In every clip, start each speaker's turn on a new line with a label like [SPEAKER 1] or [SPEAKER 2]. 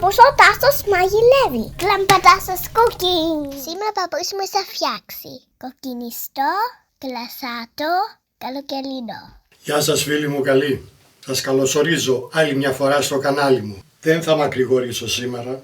[SPEAKER 1] παππούς ο Τάσος μαγειρεύει. Κλαμπατάσος cooking. Σήμερα παππούς μου θα φτιάξει κοκκινιστό, κλασάτο, καλοκαιρινό.
[SPEAKER 2] Γεια σας φίλοι μου καλοί. Σας καλωσορίζω άλλη μια φορά στο κανάλι μου. Δεν θα μακρηγορήσω σήμερα,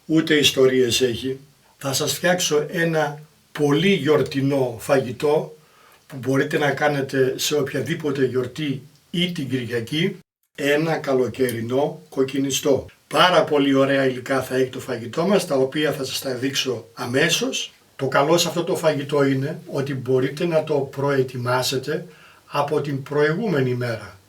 [SPEAKER 2] ούτε ιστορίες έχει. Θα σας φτιάξω ένα πολύ γιορτινό φαγητό που μπορείτε να κάνετε σε οποιαδήποτε γιορτή ή την Κυριακή, ένα καλοκαιρινό κοκκινιστό. Πάρα πολύ ωραία υλικά θα έχει το φαγητό μας, τα οποία θα σας τα δείξω αμέσως. Το καλό σε αυτό το φαγητό είναι ότι μπορείτε να το προετοιμάσετε από την προηγούμενη μέρα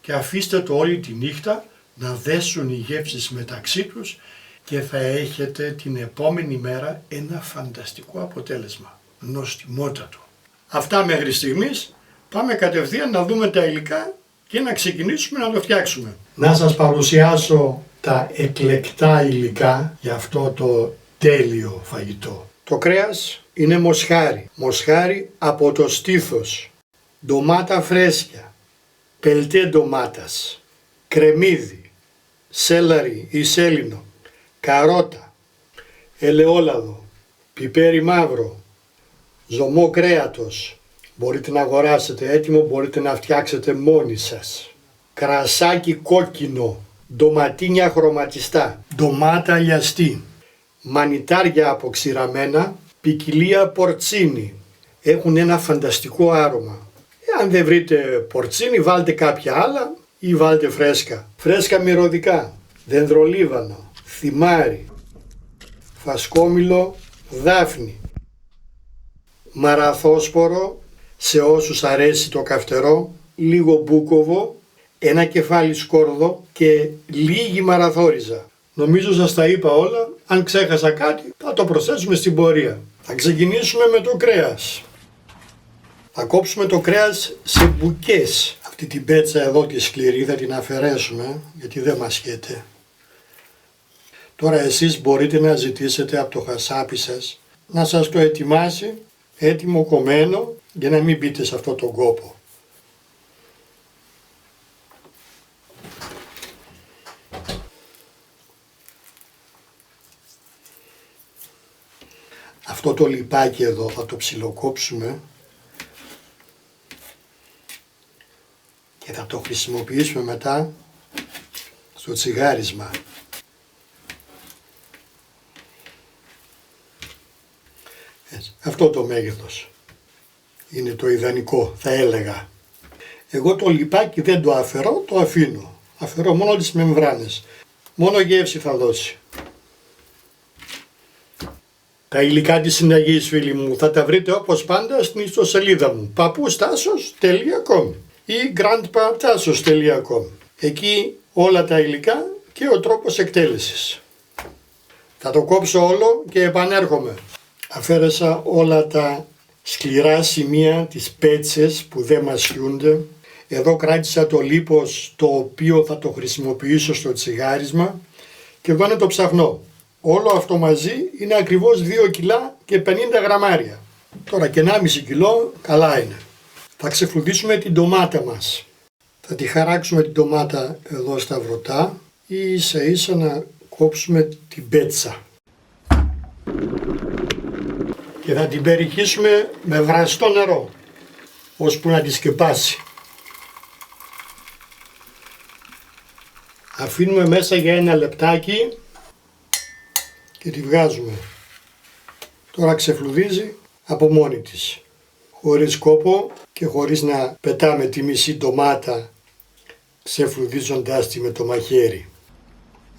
[SPEAKER 2] και αφήστε το όλη τη νύχτα να δέσουν οι γεύσεις μεταξύ τους και θα έχετε την επόμενη μέρα ένα φανταστικό αποτέλεσμα, νοστιμότατο. Αυτά μέχρι στιγμής. Πάμε κατευθείαν να δούμε τα υλικά και να ξεκινήσουμε να το φτιάξουμε. Να σας παρουσιάσω τα εκλεκτά υλικά για αυτό το τέλειο φαγητό. Το κρέας είναι μοσχάρι, μοσχάρι από το στήθος, ντομάτα φρέσκια, πελτέ ντομάτας, κρεμμύδι, σέλαρι ή σέλινο, καρότα, ελαιόλαδο, πιπέρι μαύρο, ζωμό κρέατος, μπορείτε να αγοράσετε έτοιμο, μπορείτε να φτιάξετε μόνοι σας, κρασάκι κόκκινο, ντοματίνια χρωματιστά, ντομάτα λιαστή, μανιτάρια αποξηραμένα, ποικιλία πορτσίνι, έχουν ένα φανταστικό άρωμα. Αν δεν βρείτε πορτσίνι βάλτε κάποια άλλα ή βάλτε φρέσκα. Φρέσκα μυρωδικά, δενδρολίβανο, θυμάρι, φασκόμηλο, δάφνη, μαραθόσπορο, σε όσους αρέσει το καυτερό, λίγο μπούκοβο, ένα κεφάλι σκόρδο και λίγη μαραθόριζα. Νομίζω σας τα είπα όλα, αν ξέχασα κάτι θα το προσθέσουμε στην πορεία. Θα ξεκινήσουμε με το κρέας. Θα κόψουμε το κρέας σε μπουκές. Αυτή την πέτσα εδώ τη σκληρή θα την αφαιρέσουμε γιατί δεν μασχέται. Τώρα εσείς μπορείτε να ζητήσετε από το χασάπι σας να σας το ετοιμάσει έτοιμο κομμένο για να μην μπείτε σε αυτό τον κόπο. Αυτό το λιπάκι εδώ θα το ψιλοκόψουμε και θα το χρησιμοποιήσουμε μετά στο τσιγάρισμα. Έτσι, αυτό το μέγεθος είναι το ιδανικό, θα έλεγα. Εγώ το λιπάκι δεν το αφαιρώ, το αφήνω. Αφαιρώ μόνο τις μεμβράνες. Μόνο γεύση θα δώσει. Τα υλικά της συνταγής φίλοι μου θα τα βρείτε όπως πάντα στην ιστοσελίδα μου papoustassos.com ή grandpatassos.com. Εκεί όλα τα υλικά και ο τρόπος εκτέλεσης. Θα το κόψω όλο και επανέρχομαι. Αφαίρεσα όλα τα σκληρά σημεία, τις πέτσες που δεν μασιούνται. Εδώ κράτησα το λίπος το οποίο θα το χρησιμοποιήσω στο τσιγάρισμα και εδώ είναι το ψαχνό. Όλο αυτό μαζί είναι ακριβώς 2 κιλά και 50 γραμμάρια. Τώρα και 1,5 κιλό καλά είναι. Θα ξεφλουδίσουμε την ντομάτα μας. Θα τη χαράξουμε την ντομάτα εδώ στα βρωτά ή ίσα ίσα να κόψουμε την πέτσα. Και θα την περιχύσουμε με βραστό νερό, ώσπου να τη σκεπάσει. Αφήνουμε μέσα για 1 λεπτάκι και τη βγάζουμε. Τώρα ξεφλουδίζει από μόνη της, χωρίς κόπο και χωρίς να πετάμε τη μισή ντομάτα ξεφλουδίζοντάς τη με το μαχαίρι.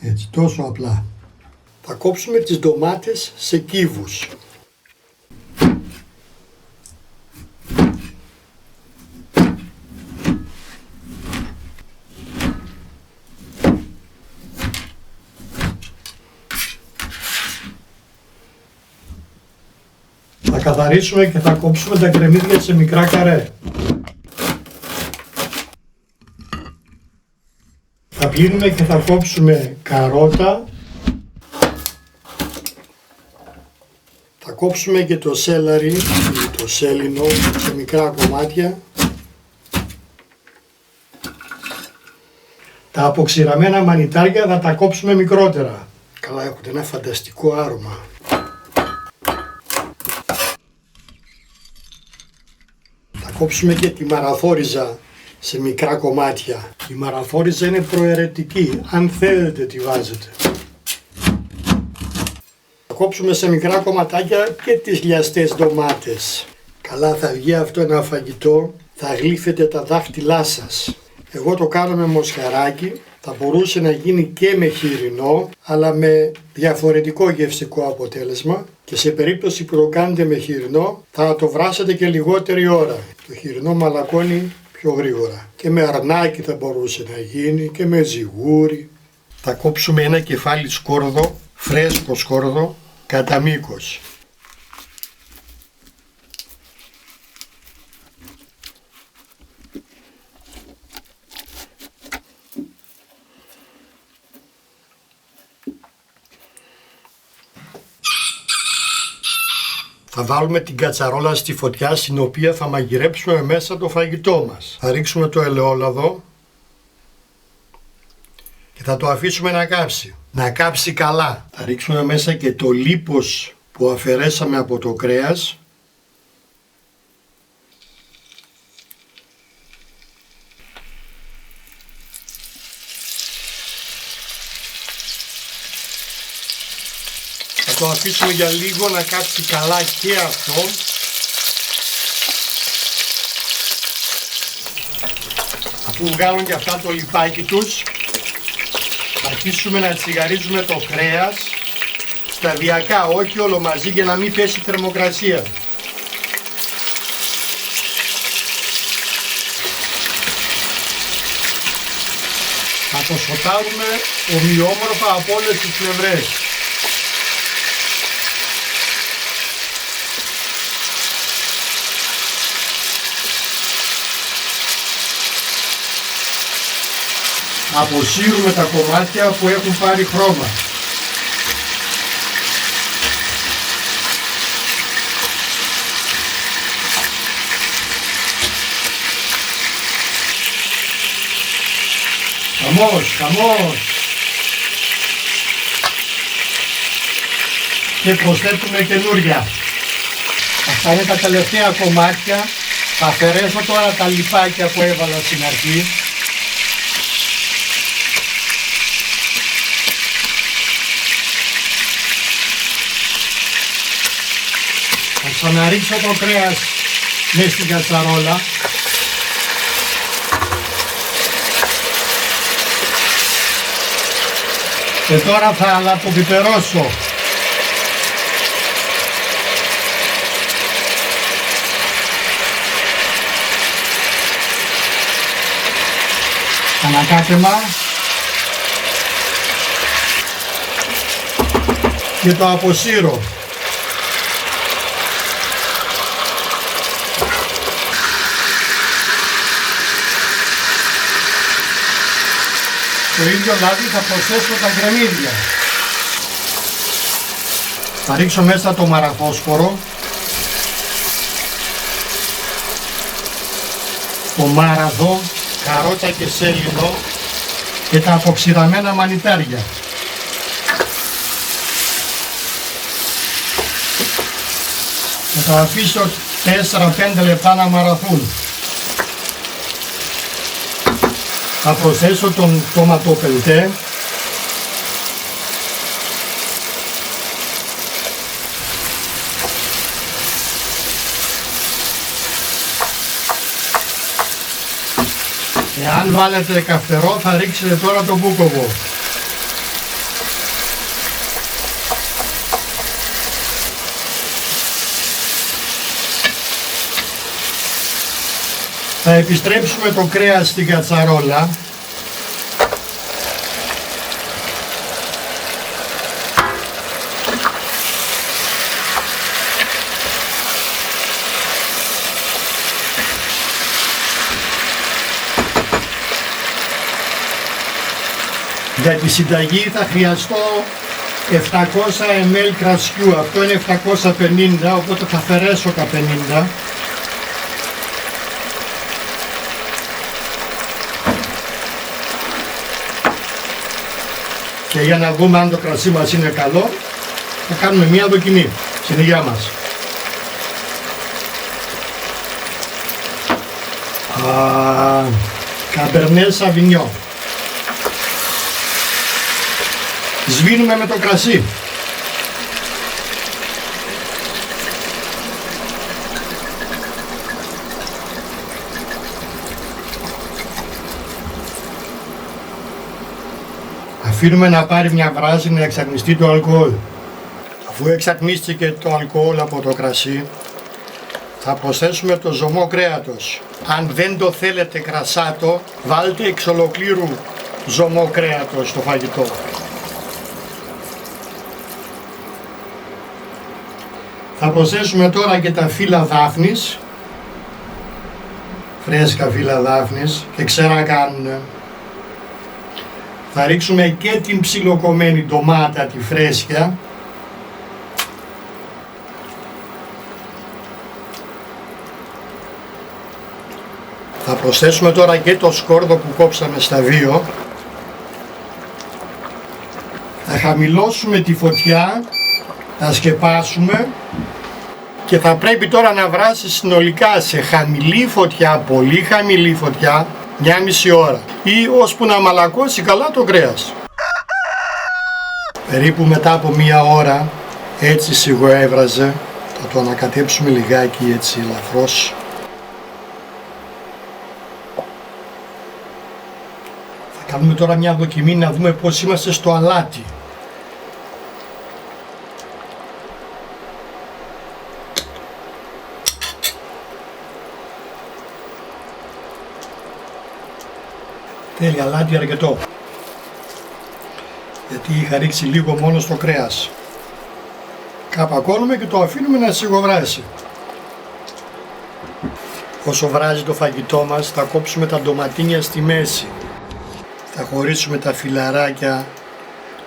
[SPEAKER 2] Έτσι, τόσο απλά. Θα κόψουμε τις ντομάτες σε κύβους. Θα καθαρίσουμε και θα κόψουμε τα κρεμμύδια σε μικρά καρέ. Θα πλύνουμε και θα κόψουμε καρότα. Θα κόψουμε και το σέλαρι ή το σέλινο σε μικρά κομμάτια. Τα αποξηραμένα μανιτάρια θα τα κόψουμε μικρότερα. Καλά, έχουν ένα φανταστικό άρωμα. Θα κόψουμε και τη μαραθόριζα σε μικρά κομμάτια. Η μαραθόριζα είναι προαιρετική, αν θέλετε τη βάζετε. Θα κόψουμε σε μικρά κομματάκια και τις λιαστές ντομάτες. Καλά, θα βγει αυτό ένα φαγητό, θα γλύφετε τα δάχτυλά σας. Εγώ το κάνω με μοσχαράκι, θα μπορούσε να γίνει και με χοιρινό, αλλά με διαφορετικό γευστικό αποτέλεσμα, και σε περίπτωση που το κάνετε με χοιρινό θα το βράσετε και λιγότερη ώρα. Το χοιρινό μαλακώνει πιο γρήγορα. Και με αρνάκι θα μπορούσε να γίνει και με ζυγούρι. Θα κόψουμε ένα κεφάλι σκόρδο, φρέσκο σκόρδο, κατά μήκος. Θα βάλουμε την κατσαρόλα στη φωτιά, στην οποία θα μαγειρέψουμε μέσα το φαγητό μας. Θα ρίξουμε το ελαιόλαδο και θα το αφήσουμε να κάψει. Να κάψει καλά. Θα ρίξουμε μέσα και το λίπος που αφαιρέσαμε από το κρέας. Θα το αφήσουμε για λίγο να κάψει καλά και αυτό. Αφού βγάλουν και αυτά το λιπάκι τους, θα αρχίσουμε να τσιγαρίζουμε το κρέας σταδιακά, όχι όλο μαζί, για να μην πέσει η θερμοκρασία. Θα το σοτάρουμε ομοιόμορφα από όλες τις πλευρές. Αποσύρουμε τα κομμάτια που έχουν πάρει χρώμα. Χαμός, χαμός. Και προσθέτουμε καινούρια. Αυτά είναι τα τελευταία κομμάτια. Θα αφαιρέσω τώρα τα λιπάκια που έβαλα στην αρχή. Θα ξαναρίξω το κρέας μέσα στην κατσαρόλα. Και τώρα θα αλατοπιπερώσω. Ανακάτεμα. Και το αποσύρω. Το ίδιο λάδι θα προσθέσω τα γκρεμίδια. Θα ρίξω μέσα το μαραθόσπορο, το μάραδο, καρότσα και σέλινο και τα αποξηραμένα μανιτάρια. Θα τα αφήσω 4-5 λεπτά να μαραθούν. Θα προσθέσω τον τοματοπελτέ. Εάν βάλετε καυτερό θα ρίξετε τώρα το μπούκοβο. Θα επιστρέψουμε το κρέας στην κατσαρόλα. Για τη συνταγή θα χρειαστώ 700 ml κρασιού. Αυτό είναι 750, οπότε θα αφαιρέσω τα 50. Και για να δούμε αν το κρασί μας είναι καλό, θα κάνουμε μία δοκιμή στην υγεία μας. Καμπερνέ Σαβινιό. Σβήνουμε με το κρασί. Αφήνουμε να πάρει μια βράση να εξατμιστεί το αλκοόλ. Αφού εξατμίστηκε το αλκοόλ από το κρασί, θα προσθέσουμε το ζωμό κρέατος. Αν δεν το θέλετε κρασάτο, βάλτε εξ ολοκλήρου ζωμό κρέατος στο φαγητό. Θα προσθέσουμε τώρα και τα φύλλα δάφνης, φρέσκα φύλλα δάφνης, και ξέρα κάνουνε. Θα ρίξουμε και την ψιλοκομμένη ντομάτα, τη φρέσκια. Θα προσθέσουμε τώρα και το σκόρδο που κόψαμε στα δύο. Θα χαμηλώσουμε τη φωτιά, θα σκεπάσουμε και θα πρέπει τώρα να βράσει συνολικά σε χαμηλή φωτιά, πολύ χαμηλή φωτιά, 1,5 ώρα ή ώσπου να μαλακώσει καλά το κρέας. Περίπου μετά από 1 ώρα, έτσι σιγοέβραζε, θα το ανακατέψουμε λιγάκι έτσι ελαφρώς. Θα κάνουμε τώρα μια δοκιμή να δούμε πώς είμαστε στο αλάτι. Θέλει αλάτι αρκετό, γιατί είχα ρίξει λίγο μόνο στο κρέας. Καπακώνουμε και το αφήνουμε να σιγοβράσει. Όσο βράζει το φαγητό μας, θα κόψουμε τα ντοματίνια στη μέση. Θα χωρίσουμε τα φυλαράκια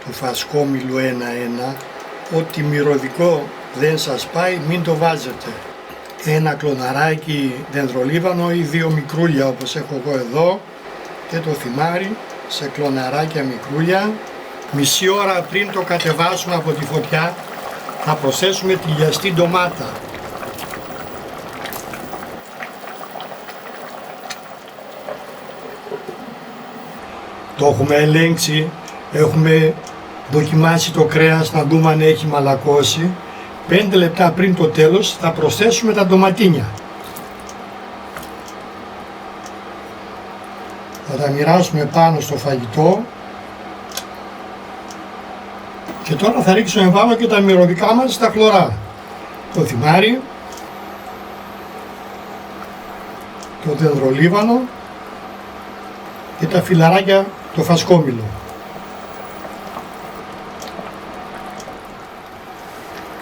[SPEAKER 2] του φασκόμηλου ένα-ένα. Ό,τι μυρωδικό δεν σας πάει, μην το βάζετε. Ένα κλωναράκι δενδρολίβανο ή 2 μικρούλια όπως έχω εγώ εδώ, και το θυμάρι σε κλωναράκια μικρούλια. Μισή ώρα πριν το κατεβάσουμε από τη φωτιά, θα προσθέσουμε τη λιαστή ντομάτα. Το έχουμε ελέγξει, έχουμε δοκιμάσει το κρέας να δούμε αν έχει μαλακώσει. 5 λεπτά πριν το τέλος θα προσθέσουμε τα ντοματίνια. Θα τα μοιράσουμε πάνω στο φαγητό και τώρα θα ρίξουμε πάνω και τα μυρωδικά μας στα χλωρά. Το θυμάρι, το δενδρολίβανο και τα φυλαράκια το φασκόμηλο.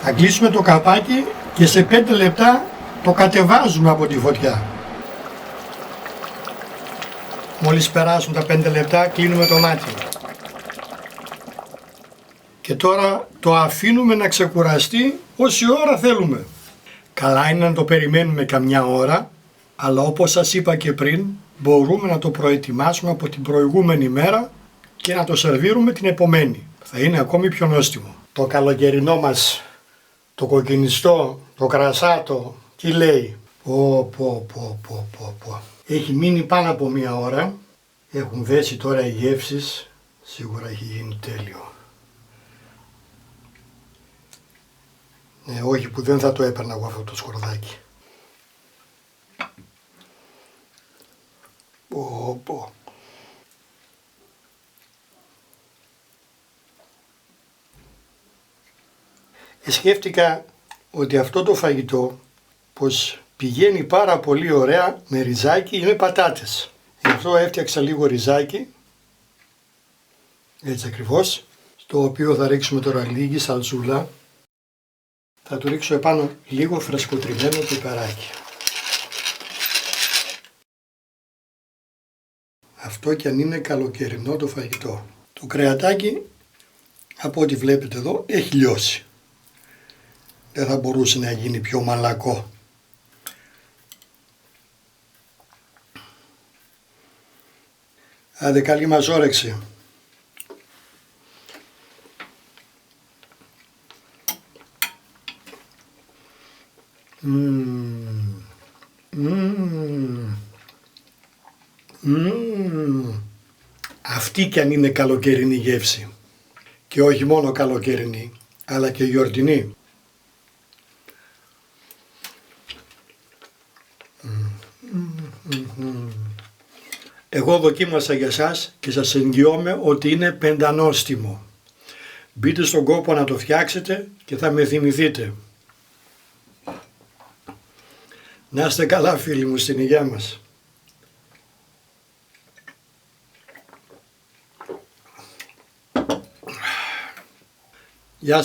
[SPEAKER 2] Θα κλείσουμε το καπάκι και σε 5 λεπτά το κατεβάζουμε από τη φωτιά. Μόλις περάσουν τα 5 λεπτά κλείνουμε το μάτι. Και τώρα το αφήνουμε να ξεκουραστεί όση ώρα θέλουμε. Καλά είναι να το περιμένουμε καμιά ώρα, αλλά όπως σας είπα και πριν, μπορούμε να το προετοιμάσουμε από την προηγούμενη μέρα και να το σερβίρουμε την επομένη. Θα είναι ακόμη πιο νόστιμο. Το καλοκαιρινό μας, το κοκκινιστό, το κρασάτο, τι λέει? Έχει μείνει πάνω από 1 ώρα. Έχουν δέσει τώρα οι γεύσεις. Σίγουρα έχει γίνει τέλειο. Ναι, όχι που δεν θα το έπαιρνα εγώ αυτό το σκορδάκι. Σκέφτηκα ότι αυτό το φαγητό πως πηγαίνει πάρα πολύ ωραία με ριζάκι ή με πατάτες. Γι' αυτό έφτιαξα λίγο ριζάκι, έτσι ακριβώς, στο οποίο θα ρίξουμε τώρα λίγη σαλτσούλα. Θα του ρίξω επάνω λίγο φρεσκοτριμμένο πιπεράκι. Αυτό κι αν είναι καλοκαιρινό το φαγητό. Το κρεατάκι, από ό,τι βλέπετε εδώ, έχει λιώσει. Δεν θα μπορούσε να γίνει πιο μαλακό. Άντε, καλή μας όρεξη. Αυτή κι αν είναι καλοκαιρινή γεύση. Και όχι μόνο καλοκαιρινή, αλλά και γιορτινή. Εγώ δοκίμασα για σας και σας εγγυώμαι ότι είναι πεντανόστιμο. Μπείτε στον κόπο να το φτιάξετε και θα με θυμηθείτε. Να είστε καλά φίλοι μου, στην υγεία μας.